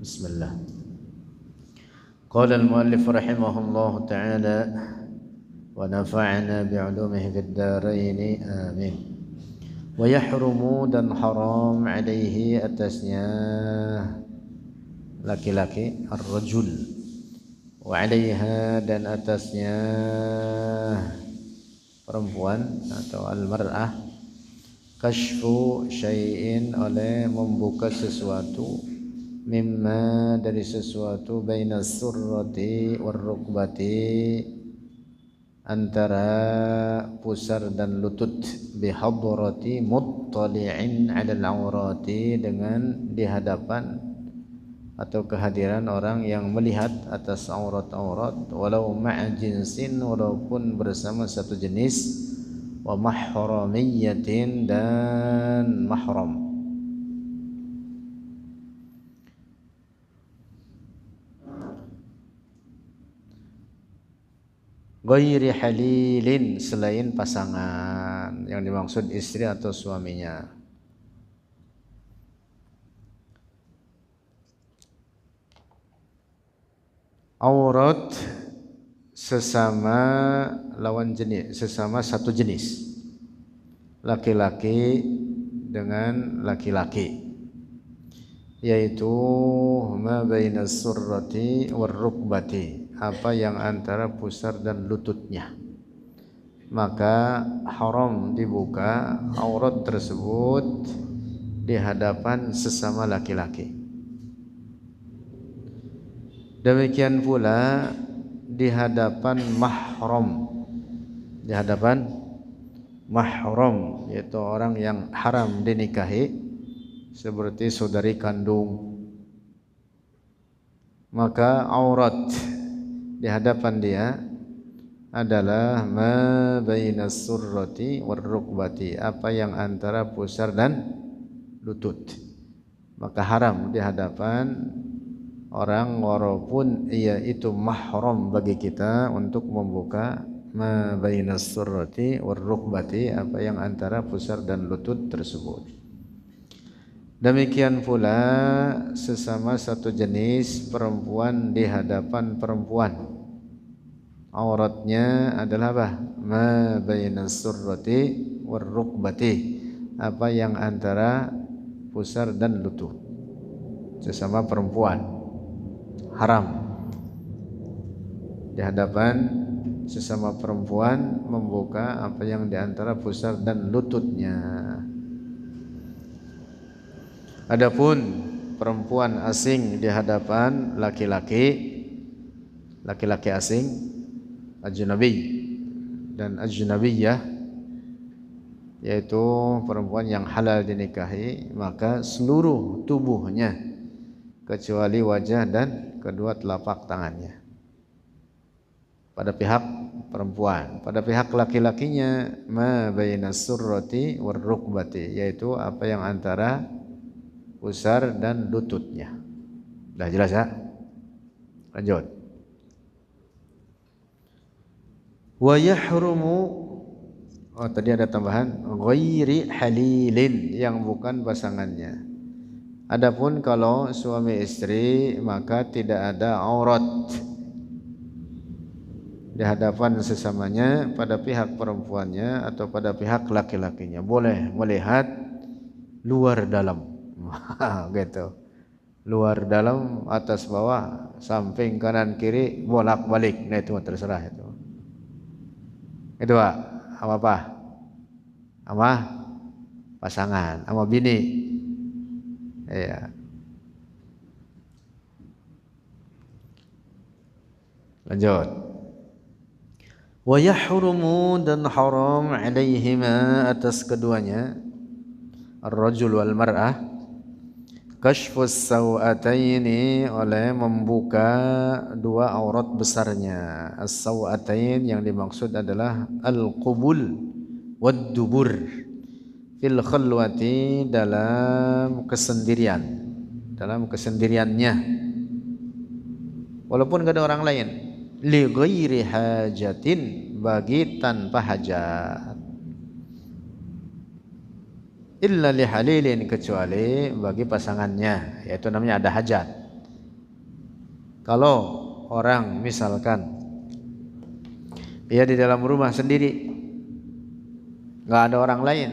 Bismillah. Qala al-muallif rahimahullahu ta'ala wa nafa'ana bi'ulumihi fid dharain amin. Wa yahrumu dan haram alaihi atasnya laki-laki ar-rajul wa 'alaiha dan atasnya perempuan atau al-mar'ah kashfu syai'in oleh membuka sesuatu mimma dari sesuatu baina surrati war rukbati antara pusar dan lutut bihadrati muttali'in 'alal aurati dengan di hadapan atau kehadiran orang yang melihat atas aurat-aurat walau ma'a jinsin walaupun bersama satu jenis wa mahramiyatin dan mahram. Ghairi halilin selain pasangan yang dimaksud istri atau suaminya. Aurat sesama lawan jenis, sesama satu jenis. Laki-laki dengan laki-laki. Yaitu ma bainas surrati war rukbati, apa yang antara pusar dan lututnya, maka haram dibuka aurat tersebut di hadapan sesama laki-laki. Demikian pula di hadapan mahram, di hadapan mahram yaitu orang yang haram dinikahi seperti saudari kandung, maka aurat di hadapan dia adalah ma bainas surrati war rukbati, apa yang antara pusar dan lutut, maka haram di hadapan orang walaupun ia itu mahram bagi kita untuk membuka ma bainas surrati war rukbati, apa yang antara pusar dan lutut tersebut. Demikian pula sesama satu jenis perempuan di hadapan perempuan, auratnya adalah apa? Ma bainas surrati war rukbati, apa yang antara pusar dan lutut, sesama perempuan haram di hadapan sesama perempuan membuka apa yang di antara pusar dan lututnya. Adapun perempuan asing di hadapan laki-laki, laki-laki asing, ajnabi dan ajnabiyah, yaitu perempuan yang halal dinikahi, maka seluruh tubuhnya kecuali wajah dan kedua telapak tangannya pada pihak perempuan. Pada pihak laki-lakinya ma bainas surrati war rukbati, yaitu apa yang antara pusar dan lututnya. Dah jelas ya? Lanjut. Wa yahrumu, oh tadi ada tambahan ghairi halilin, yang bukan pasangannya. Adapun kalau suami istri maka tidak ada aurat di hadapan sesamanya pada pihak perempuannya atau pada pihak laki-lakinya. Boleh melihat luar dalam gitu, luar dalam, atas bawah, samping kanan kiri, bolak balik, nah itu terserah itu Pak, apa sama pasangan, sama bini, ya. Lanjut. Wa yahrumu dan haram alaihima atas keduanya, ar-rajul wal mar'ah, kashfus sawataini, oleh membuka dua aurat besarnya. As-sawatain yang dimaksud adalah al-qubul wad dubur fil khalwati, dalam kesendirian, dalam kesendiriannya walaupun enggak ada orang lain, li ghairi hajatin, bagi tanpa hajat, illa li halilin, kecuali bagi pasangannya, yaitu namanya ada hajat. Kalau orang misalkan dia di dalam rumah sendiri, nggak ada orang lain,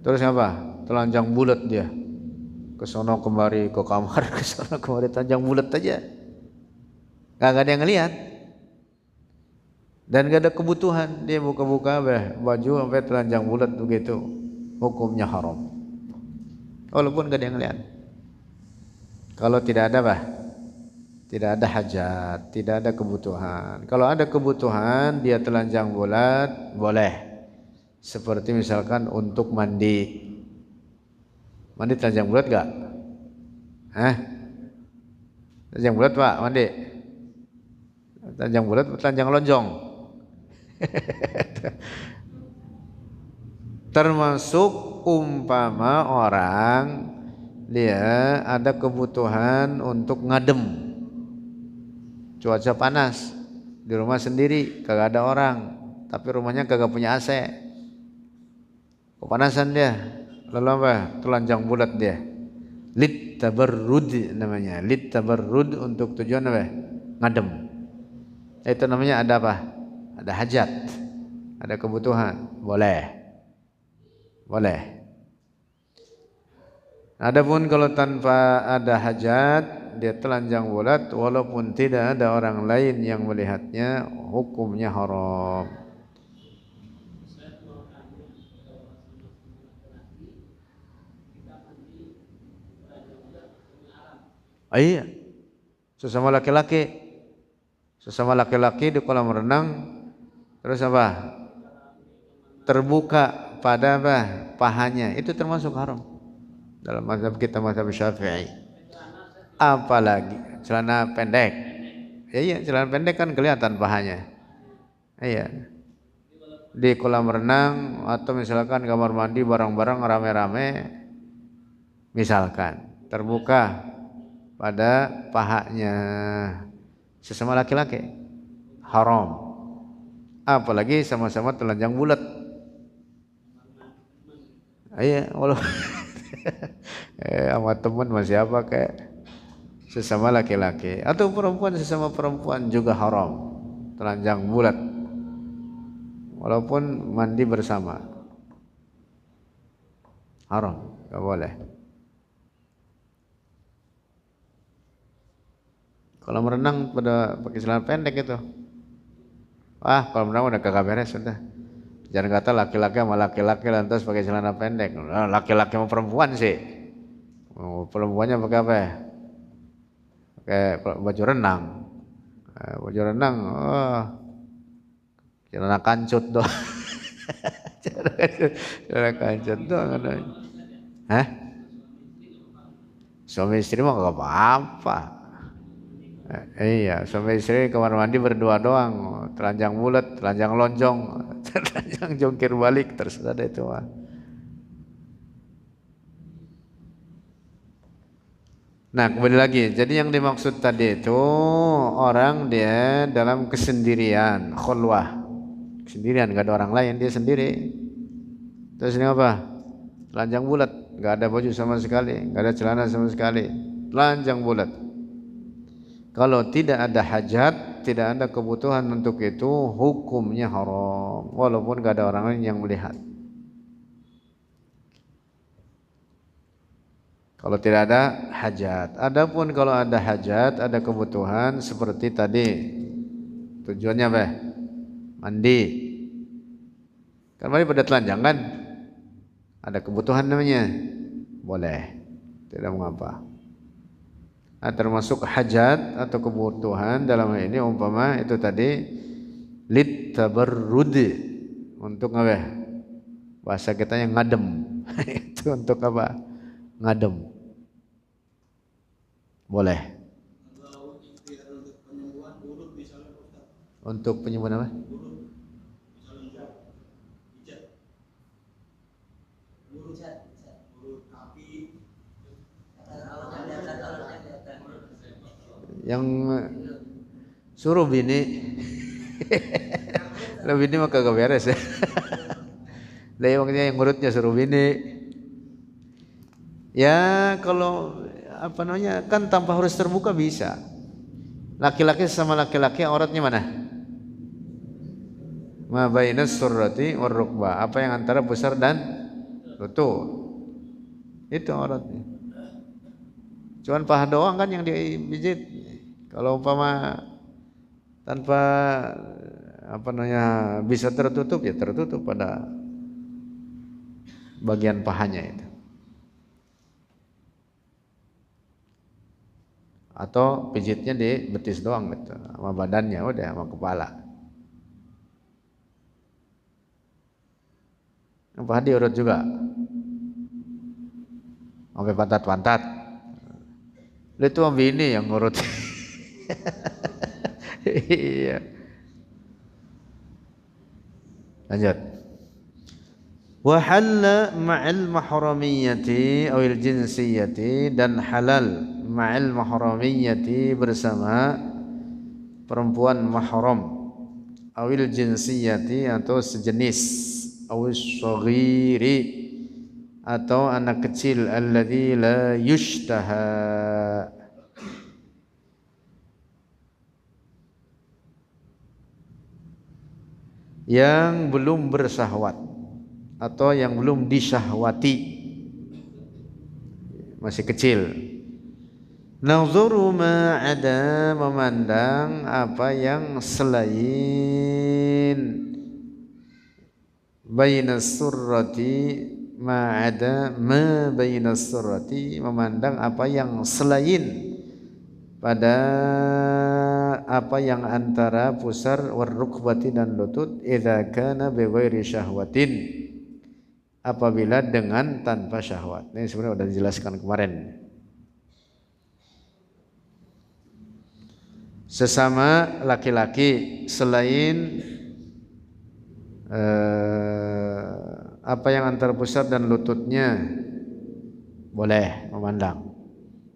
terus apa? Telanjang bulat dia, ke sono kemari, ke kamar, ke sono kemari, telanjang bulat aja, nggak ada yang ngelihat, dan nggak ada kebutuhan dia buka-buka baju sampai telanjang bulat begitu, hukumnya haram, walaupun nggak ada yang ngelihat. Kalau tidak ada tidak ada hajat, tidak ada kebutuhan. Kalau ada kebutuhan dia telanjang bulat boleh. Seperti misalkan untuk mandi. Mandi telanjang bulat gak? Telanjang bulat Pak mandi? Telanjang bulat, telanjang lonjong. Termasuk umpama orang dia ada kebutuhan untuk ngadem, cuaca panas, di rumah sendiri kagak ada orang, tapi rumahnya kagak punya AC, kepanasan dia, lalu apa? Telanjang bulat dia, lit tabarrud namanya, lit tabarrud, untuk tujuan apa? Ngadem. Itu namanya ada apa? Ada hajat, ada kebutuhan, boleh. Adapun kalau tanpa ada hajat, dia telanjang bulat walaupun tidak ada orang lain yang melihatnya, hukumnya haram. Iya, sesama laki-laki di kolam renang, terus apa? Terbuka pada apa? Pahanya, itu termasuk haram. Dalam mazhab kita, mazhab Syafi'i. Apalagi celana pendek. Iya, celana pendek kan kelihatan pahanya. Iya. Di kolam renang atau misalkan kamar mandi bareng-bareng rame-rame, misalkan terbuka pada pahanya sesama laki-laki, haram. Apalagi sama-sama telanjang bulat. Iya, walaupun sama teman masih apa kayak sesama laki-laki, atau perempuan sesama perempuan juga haram telanjang bulat walaupun mandi bersama, haram, gak boleh. Kolam renang pada pakai celana pendek itu, kolam renang udah kagak beres sudah. Jangan kata laki-laki sama laki-laki lantas pakai celana pendek. Laki-laki sama perempuan sih. Perempuannya pakai apa? Pakai baju renang. Baju renang, celana kancut doang. Celana kancut doang. Suami istri mah gak apa-apa. Iya, suami istri kamar mandi berdua doang, telanjang bulat, telanjang lonjong, telanjang jongkir balik, terserah deh itu mah. Nah, kembali lagi. Jadi yang dimaksud tadi itu orang dia dalam kesendirian, khulwah, sendirian, gak ada orang lain, dia sendiri. Terus ini apa? Telanjang bulat, gak ada baju sama sekali, gak ada celana sama sekali, telanjang bulat. Kalau tidak ada hajat, tidak ada kebutuhan untuk itu, hukumnya haram walaupun gak ada orang lain yang melihat. Kalau tidak ada hajat. Adapun kalau ada hajat, ada kebutuhan seperti tadi, tujuannya apa? Mandi. Kan mandi pada telanjang kan? Ada kebutuhan namanya, boleh, tidak mengapa. Termasuk hajat atau kebutuhan dalam hal ini umpama itu tadi lit tabarrud, untuk apa? Bahasa kita yang ngadem. Itu untuk apa? Ngadem. Boleh. Untuk penyembuhan apa? Yang suruh bini lah, bini mah kagak beres ya. Lah maksudnya yang ngurutnya suruh bini ya. Kalau apa namanya, kan tanpa harus terbuka bisa. Laki-laki sama laki-laki auratnya mana? Ma bainas surrati war rukbah, apa yang antara pusar dan lutut. Itu auratnya. Cuman paha doang kan yang dipijit. Kalau umpama tanpa apa namanya bisa tertutup ya tertutup pada bagian pahanya itu. Atau pijitnya di betis doang gitu, sama badannya udah, sama kepala. Paha diurut juga. Sampai pantat-pantat. Itu bini yang ngurut. Iya. Lanjut. Wa halla ma'al mahramiyati awil jinsiyati, dan halal ma'al mahramiyati bersama perempuan mahram, awil jinsiyati atau sejenis, awis shaghiri atau anak kecil, alladzi la yushtaha, yang belum bersahwat atau yang belum disyahwati, masih kecil. Nazuru ma ada, memandang apa yang selain, bainas surrati ma ada ma bainas surrati, memandang apa yang selain pada apa yang antara pusar warrukbati dan lutut, idza kana bi ghairi syahwatin, apabila dengan tanpa syahwat. Ini sebenarnya sudah dijelaskan kemarin. Sesama laki-laki selain apa yang antara pusar dan lututnya boleh memandang.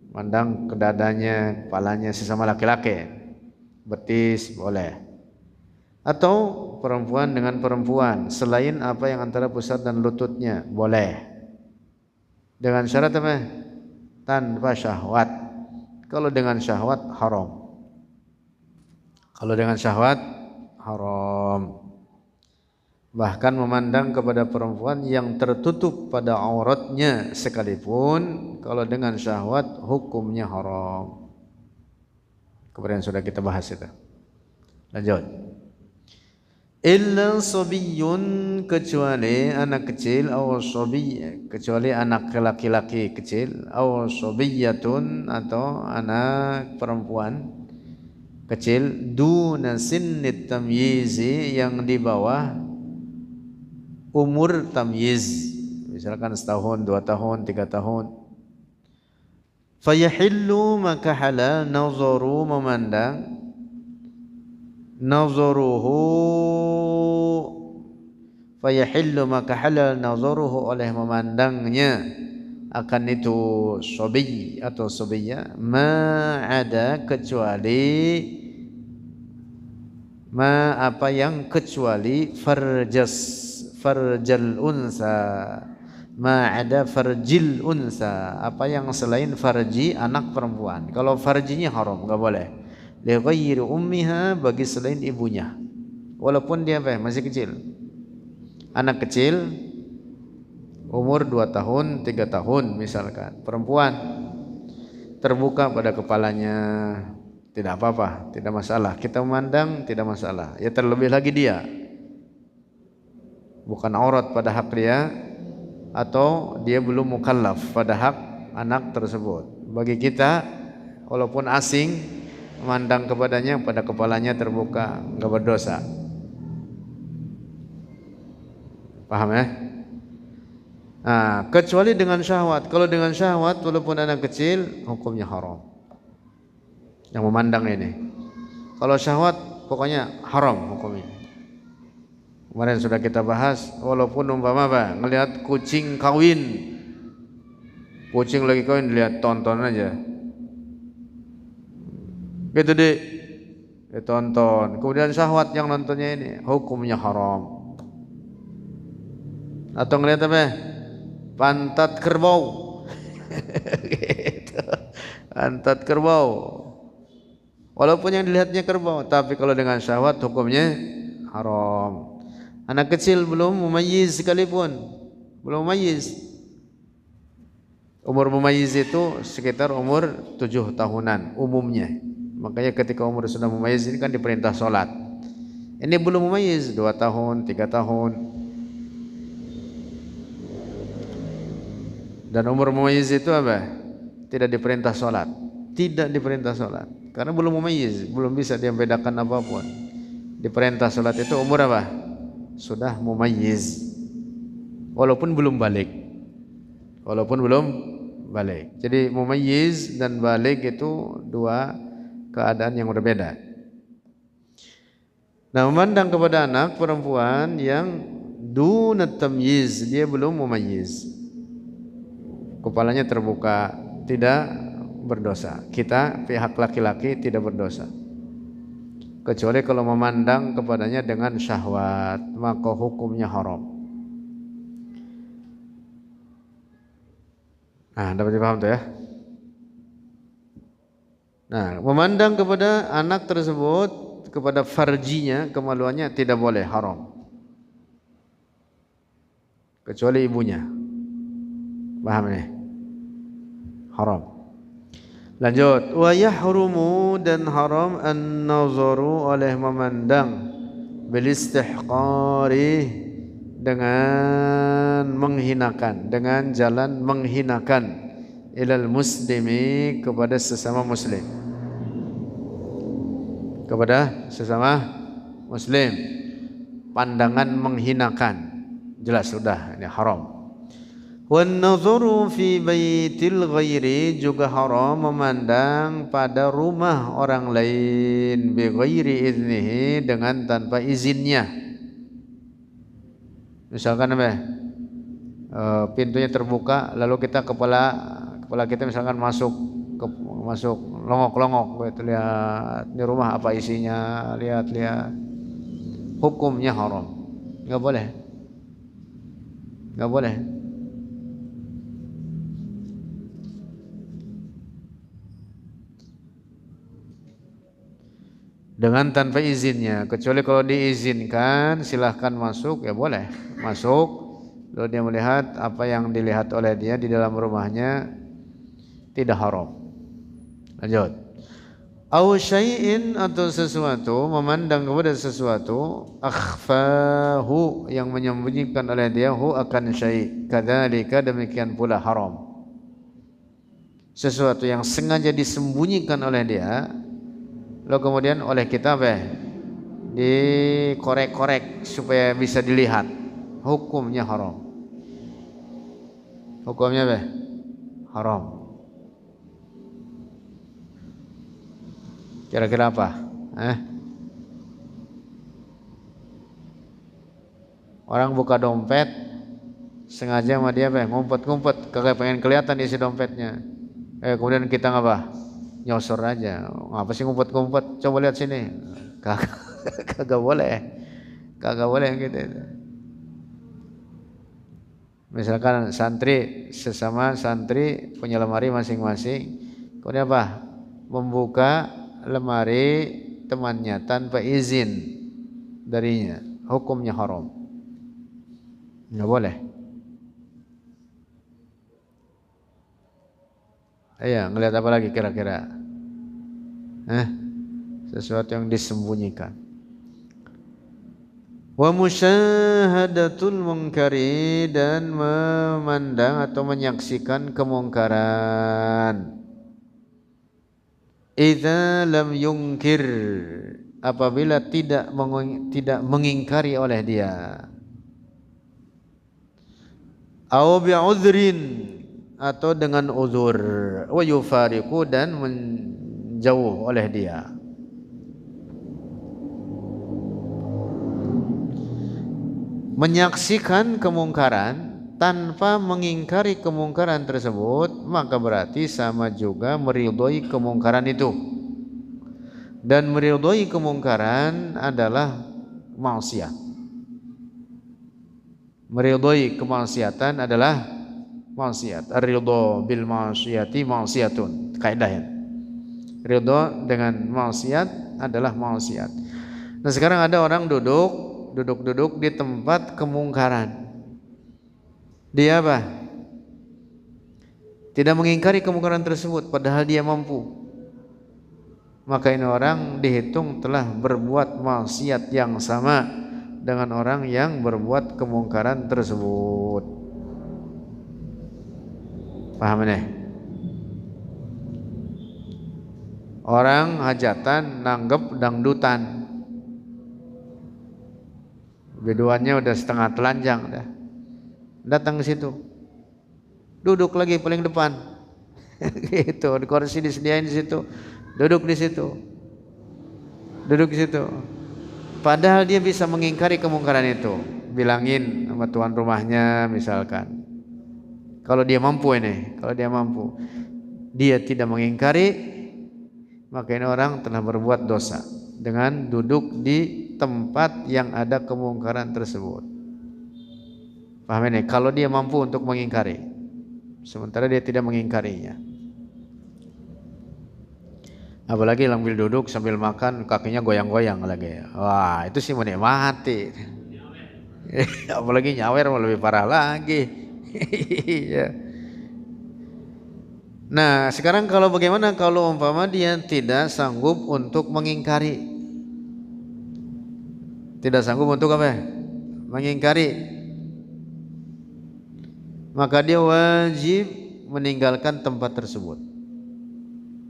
Mandang ke dadanya, kepalanya sesama laki-laki, betis boleh. Atau perempuan dengan perempuan selain apa yang antara pusat dan lututnya boleh. Dengan syarat apa? Tanpa syahwat. Kalau dengan syahwat haram. Kalau dengan syahwat haram. Bahkan memandang kepada perempuan yang tertutup pada auratnya sekalipun, kalau dengan syahwat hukumnya haram. Kemarin sudah kita bahas itu. Lanjut. Illa sabiyyun, kecuali anak kecil, aw sabiy, kecuali anak laki-laki kecil, aw sabiyyatun, atau anak perempuan kecil, duna sinnit tamyizi, yang di bawah umur tamyiz, misalkan setahun, 2 tahun, 3 tahun. Fayahillu, maka halal, nazaru, memandang, nazaruhu, fayahillu, maka halal, nazaruhu, oleh memandangnya akan itu sobi atau sobiyah, ma'ada, kecuali ma, apa yang kecuali farjal unsa, ma ada farjil unsa, apa yang selain farji anak perempuan. Kalau farjinya haram, enggak boleh. Li ghairi ummiha, bagi selain ibunya, walaupun dia masih kecil. Anak kecil umur 2 tahun, 3 tahun misalkan, perempuan, terbuka pada kepalanya, tidak apa-apa, tidak masalah. Kita memandang tidak masalah. Ya terlebih lagi dia bukan aurat pada hak dia, atau dia belum mukallaf pada hak anak tersebut. Bagi kita walaupun asing, memandang kepadanya pada kepalanya terbuka, enggak berdosa. Paham ya? Nah, kecuali dengan syahwat. Kalau dengan syahwat walaupun anak kecil, hukumnya haram. Yang memandang ini. Kalau syahwat pokoknya haram hukumnya. Kemarin sudah kita bahas, walaupun umpama apa, ngelihat kucing kawin, kucing lagi kawin, lihat tonton aja, gitu deh, ditonton, kemudian syahwat yang nontonnya ini, hukumnya haram. Atau ngelihat apa, pantat kerbau, gitu. pantat kerbau. Walaupun yang dilihatnya kerbau, tapi kalau dengan syahwat hukumnya haram. Anak kecil belum mumayyiz sekalipun, belum mumayyiz. Umur mumayyiz itu sekitar umur 7 tahunan umumnya. Makanya ketika umur sudah mumayyiz ini kan diperintah sholat. Ini belum mumayyiz 2 tahun, 3 tahun. Dan umur mumayyiz itu apa? Tidak diperintah sholat. Tidak diperintah sholat. Karena belum mumayyiz, belum bisa dia membedakan apapun. Diperintah sholat itu umur apa? Sudah mumayyiz. Walaupun belum balik. Walaupun belum balik. Jadi mumayyiz dan balik itu dua keadaan yang berbeda. Nah, memandang kepada anak perempuan yang dunat tamyiz, dia belum mumayyiz. Kepalanya terbuka, tidak berdosa. Kita pihak laki-laki tidak berdosa. Kecuali kalau memandang kepadanya dengan syahwat, maka hukumnya haram. Nah, dapat dipaham tuh ya. Nah, memandang kepada anak tersebut, kepada farjinya, kemaluannya tidak boleh, haram. Kecuali ibunya. Paham nih? Haram. Lanjut, wa yahrumu, dan haram an-nazaru, oleh memandang, bil istihqari, dengan menghinakan, dengan jalan menghinakan, ilal muslimi, kepada sesama muslim, kepada sesama muslim, pandangan menghinakan, jelas sudah ini haram. Wan nazaru fi baitil ghairi, juga haram memandang pada rumah orang lain, bi ghairi iznihi, dengan tanpa izinnya. Misalkan apa? Pintunya terbuka, lalu kita kepala kita misalkan masuk longok-longok, gitu, lihat di rumah apa isinya, lihat-lihat. Hukumnya haram. Enggak boleh. Enggak boleh. Dengan tanpa izinnya, kecuali kalau diizinkan silahkan masuk, ya boleh masuk. Lalu dia melihat apa yang dilihat oleh dia di dalam rumahnya tidak haram. Lanjut. Au syai'in, atau sesuatu, memandang kepada sesuatu, akhfahu, yang menyembunyikan oleh dia, hu, akan syai', kadzalika, demikian pula haram. Sesuatu yang sengaja disembunyikan oleh dia, lalu kemudian oleh kita dikorek-korek supaya bisa dilihat, hukumnya haram. Hukumnya haram. Kira-kira apa? Orang buka dompet sengaja sama dia ngumpet-ngumpet, kagak pengen kelihatan isi dompetnya. Kemudian kita ngapa? Nyosor aja. Ngapa sih ngumpet-ngumpet? Coba lihat sini. Kagak boleh. Kagak boleh gitu. Misalkan sesama santri punya lemari masing-masing, kemudian apa? Membuka lemari temannya tanpa izin darinya, hukumnya haram. Enggak boleh. Iya, ngelihat apa lagi kira-kira? Sesuatu yang disembunyikan. Wa musyahadatul munkari, dan memandang atau menyaksikan kemungkaran. Idza lam yungkir, apabila tidak mengingkari oleh dia. Au bi'udhrin, atau dengan uzur. Wa yufariqu, dan menjauh oleh dia. Menyaksikan kemungkaran tanpa mengingkari kemungkaran tersebut, maka berarti sama juga meridhoi kemungkaran itu. Dan meridhoi kemungkaran adalah maksiat. Meridhoi kemaksiatan adalah maksiat. Ar-ridha bil ma'siyati maksiatun. kaidah ya. Ridho dengan maksiat adalah maksiat. Nah sekarang ada orang duduk di tempat kemungkaran. Dia apa? Tidak mengingkari kemungkaran tersebut padahal dia mampu. Maka ini orang dihitung telah berbuat maksiat yang sama dengan orang yang berbuat kemungkaran tersebut. Paham ini? Orang hajatan nanggep dangdutan, biduannya udah setengah telanjang dah. Datang ke situ, duduk lagi paling depan, gitu. Di kursi disediain di situ, duduk di situ, duduk di situ. Padahal dia bisa mengingkari kemungkaran itu. Bilangin sama tuan rumahnya misalkan. Kalau dia mampu ini, kalau dia mampu, dia tidak mengingkari, maka ini orang telah berbuat dosa dengan duduk di tempat yang ada kemungkaran tersebut. Paham ini? Kalau dia mampu untuk mengingkari, sementara dia tidak mengingkarinya. Apalagi sambil duduk sambil makan kakinya goyang-goyang lagi. Wah, itu sih menikmati. Apalagi nyawer lebih parah lagi. Nah sekarang kalau bagaimana kalau umpama dia tidak sanggup untuk mengingkari, tidak sanggup untuk apa? Mengingkari, maka dia wajib meninggalkan tempat tersebut.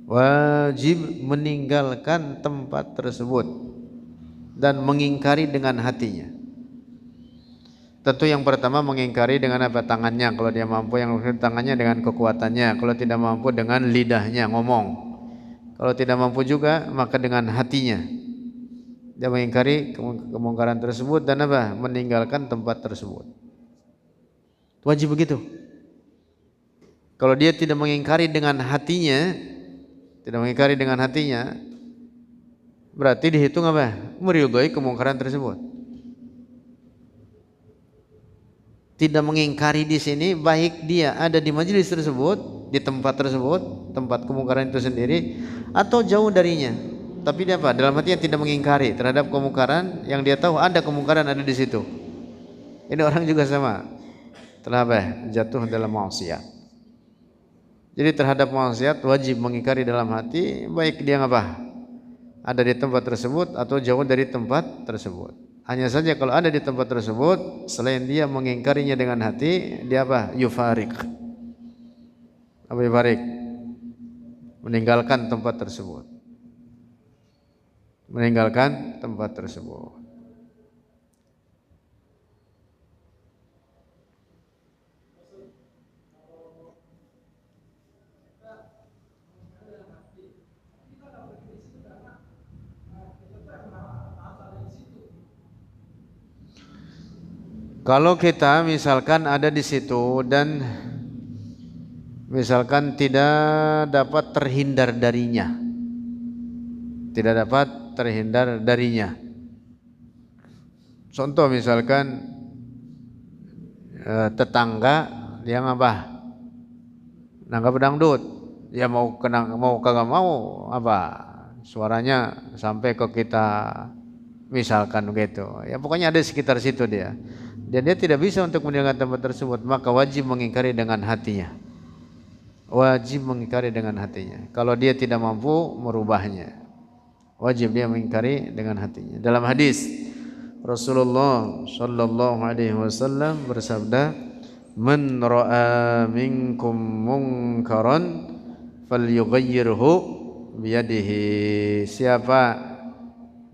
Wajib meninggalkan tempat tersebut dan mengingkari dengan hatinya. Tentu yang pertama mengingkari dengan apa? Tangannya kalau dia mampu, yang tangannya dengan kekuatannya, kalau tidak mampu dengan lidahnya ngomong, kalau tidak mampu juga maka dengan hatinya dia mengingkari kemungkaran tersebut dan apa? Meninggalkan tempat tersebut. Wajib begitu. Kalau dia tidak mengingkari dengan hatinya, tidak mengingkari dengan hatinya, berarti dihitung apa? Meridhoi kemungkaran tersebut. Tidak mengingkari di sini baik dia ada di majelis tersebut, di tempat tersebut, tempat kemungkaran itu sendiri, atau jauh darinya. Tapi dia apa? Dalam hatinya tidak mengingkari terhadap kemungkaran yang dia tahu ada kemungkaran ada di situ. Ini orang juga sama, telah apa? Jatuh dalam maksiat. Jadi terhadap maksiat wajib mengingkari dalam hati, baik dia apa? Ada di tempat tersebut atau jauh dari tempat tersebut. Hanya saja kalau ada di tempat tersebut, selain dia mengingkarinya dengan hati, dia apa? Yufarik. Apa yufarik? Meninggalkan tempat tersebut. Meninggalkan tempat tersebut. Kalau kita misalkan ada di situ dan misalkan tidak dapat terhindar darinya, tidak dapat terhindar darinya. Contoh misalkan tetangga dia apa? Nanggap dangdut, dia mau kagak mau apa? Suaranya sampai ke kita misalkan begitu. Ya pokoknya ada di sekitar situ dia. Dan dia tidak bisa untuk meninggalkan tempat tersebut, maka wajib mengingkari dengan hatinya. Wajib mengingkari dengan hatinya. Kalau dia tidak mampu merubahnya, wajib dia mengingkari dengan hatinya. Dalam hadis Rasulullah sallallahu alaihi wasallam bersabda, "Man ra'a minkum munkaran falyughayyirhu biyadihi." Siapa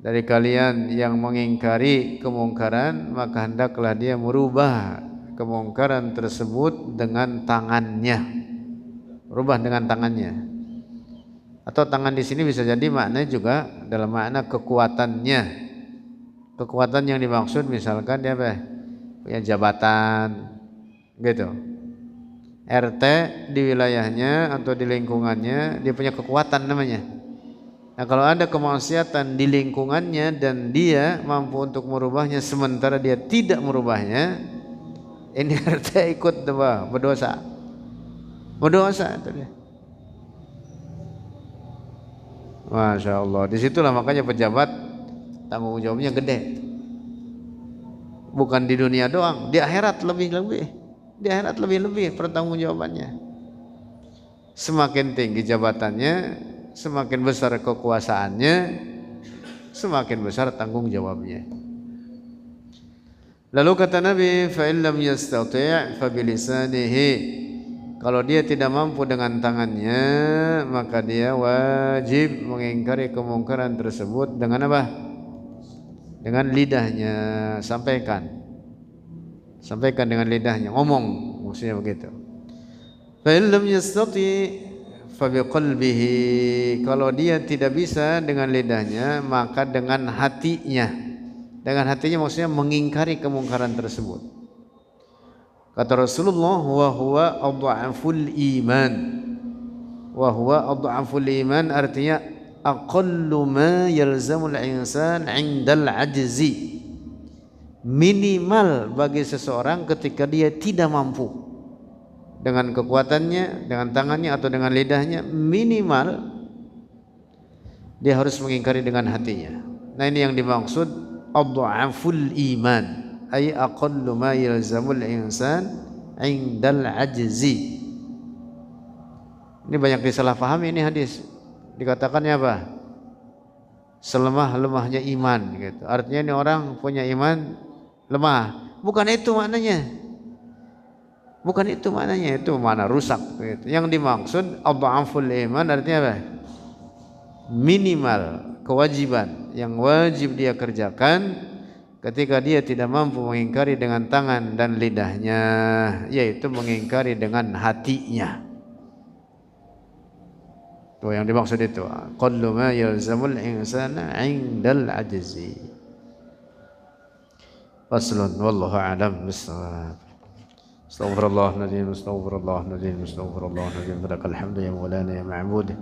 dari kalian yang mengingkari kemungkaran, maka hendaklah dia merubah kemungkaran tersebut dengan tangannya. Rubah dengan tangannya. Atau tangan di sini bisa jadi maknanya juga dalam makna kekuatannya. Kekuatan yang dimaksud misalkan dia apa? Punya jabatan, gitu. RT di wilayahnya atau di lingkungannya dia punya kekuatan namanya. Nah kalau ada kemaksiatan di lingkungannya dan dia mampu untuk merubahnya sementara dia tidak merubahnya, ini RT ikut berdosa. Berdosa itu dia. Masya Allah. Disitulah makanya pejabat tanggung jawabnya gede. Bukan di dunia doang, di akhirat lebih-lebih. Di akhirat lebih-lebih pertanggungjawabannya. Semakin tinggi jabatannya, semakin besar kekuasaannya, semakin besar tanggung jawabnya. Lalu kata Nabi, fa in lam yastati' fa bilisanihi. Kalau dia tidak mampu dengan tangannya, maka dia wajib mengingkari kemungkaran tersebut dengan apa? Dengan lidahnya. Sampaikan dengan lidahnya, ngomong, maksudnya begitu. Fa in lam yastati' fa biqalbihi. Kalau dia tidak bisa dengan lidahnya, maka dengan hatinya. Dengan hatinya maksudnya mengingkari kemungkaran tersebut. Kata Rasulullah, wa huwa adhaful iman. Wa huwa adhaful iman artinya aqallu ma yalzamul insan 'indal ajzi. Minimal bagi seseorang ketika dia tidak mampu dengan kekuatannya, dengan tangannya atau dengan lidahnya, minimal dia harus mengingkari dengan hatinya. Nah, ini yang dimaksud adhaful iman, ay aqallu ma yalzamul insan 'indal ajzi. Ini banyak disalahpahami ini hadis. Dikatakannya apa? Selemah-lemahnya iman gitu. Artinya ini orang punya iman lemah. Bukan itu maknanya. Bukan itu maknanya, itu mana rusak gitu. Yang dimaksud adhaful iman artinya apa? Minimal kewajiban yang wajib dia kerjakan ketika dia tidak mampu mengingkari dengan tangan dan lidahnya, yaitu mengingkari dengan hatinya. Tuh yang dimaksud itu qallu ma yalzamul insana 'indal ajzi. Faslun wallahu a'lam bissawab. Astaghfirullahaladzim, astaghfirullahaladzim, astaghfirullahaladzim. Lakal hamdu ya maulana ya ma'bud.